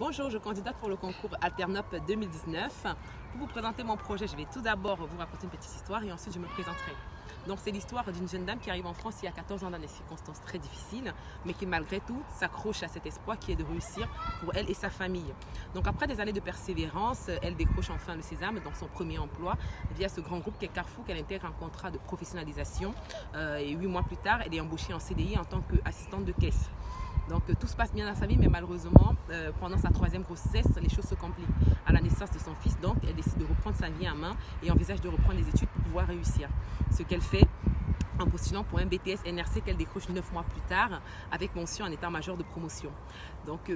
Bonjour, je candidate pour le concours Alternop 2019. Pour vous présenter mon projet, je vais tout d'abord vous raconter une petite histoire et ensuite je me présenterai. Donc c'est l'histoire d'une jeune dame qui arrive en France il y a 14 ans dans des circonstances très difficiles, mais qui malgré tout s'accroche à cet espoir qui est de réussir pour elle et sa famille. Donc après des années de persévérance, elle décroche enfin le sésame dans son premier emploi via ce grand groupe qu'est Carrefour, qu'elle intègre un contrat de professionnalisation et 8 mois plus tard, elle est embauchée en CDI en tant qu'assistante de caisse. Donc tout se passe bien dans sa vie, mais malheureusement, pendant sa troisième grossesse, les choses se compliquent. À la naissance de son fils, donc, elle décide de reprendre sa vie en main et envisage de reprendre les études pour pouvoir réussir. Ce qu'elle fait en postulant pour un BTS NRC qu'elle décroche 9 mois plus tard avec mention en état-major de promotion. Donc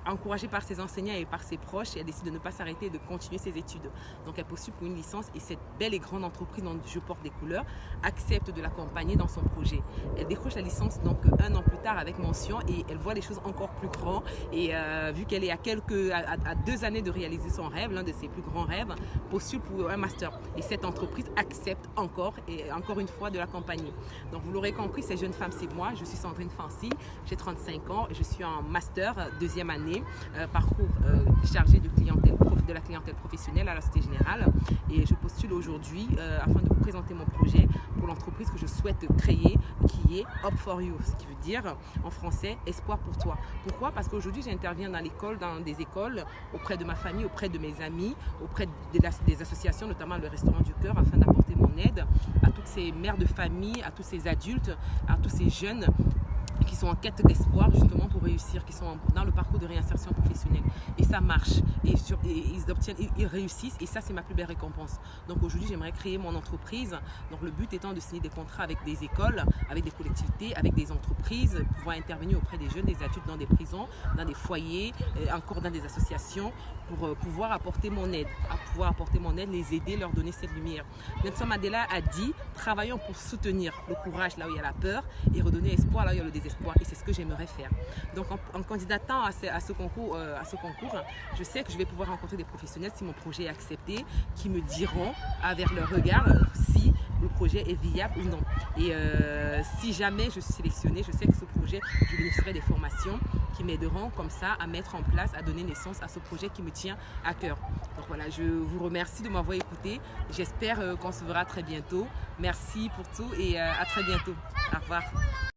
encouragée par ses enseignants et par ses proches, elle décide de ne pas s'arrêter et de continuer ses études. Donc elle postule pour une licence et cette belle et grande entreprise dont je porte des couleurs accepte de l'accompagner dans son projet. Elle décroche la licence donc 1 an plus tard avec mention et elle voit les choses encore plus grands et vu qu'elle est à 2 années de réaliser son rêve, l'un de ses plus grands rêves, postule pour un master et cette entreprise accepte encore une fois de l'accompagner. Donc vous l'aurez compris, cette jeune femme c'est moi, je suis Sandrine Fancy, j'ai 35 ans, je suis en master 2e année, parcours chargé de la clientèle professionnelle à la Société Générale et je postule aujourd'hui afin de vous présenter mon projet pour l'entreprise que je souhaite créer qui est Hope for You, ce qui veut dire en français espoir pour toi. Pourquoi? Parce qu'aujourd'hui j'interviens dans des écoles, auprès de ma famille, auprès de mes amis, auprès des associations, notamment le Restaurant du Cœur, afin d'apporter mon aide à toutes ces mères de famille, à tous ces adultes, à tous ces jeunes qui sont en quête d'espoir justement pour réussir, qui sont dans le parcours de réinsertion professionnelle. Et ça marche, et ils réussissent, et ça c'est ma plus belle récompense. Donc aujourd'hui j'aimerais créer mon entreprise, donc le but étant de signer des contrats avec des écoles, avec des collectivités, avec des entreprises, pouvoir intervenir auprès des jeunes, des adultes dans des prisons, dans des foyers, encore dans des associations, pour pouvoir apporter mon aide, les aider, leur donner cette lumière. Nelson Mandela a dit, travaillons pour soutenir le courage là où il y a la peur et redonner espoir là où il y a le désespoir. Et c'est ce que j'aimerais faire. Donc en candidatant à ce concours, je sais que je vais pouvoir rencontrer des professionnels si mon projet est accepté, qui me diront avec leur regard si le projet est viable ou non. Et si jamais je suis sélectionnée, je sais que ce projet, je bénéficierai des formations qui m'aideront comme ça à mettre en place, à donner naissance à ce projet qui me tient à cœur. Donc voilà, je vous remercie de m'avoir écouté. J'espère qu'on se verra très bientôt. Merci pour tout et à très bientôt. Au revoir.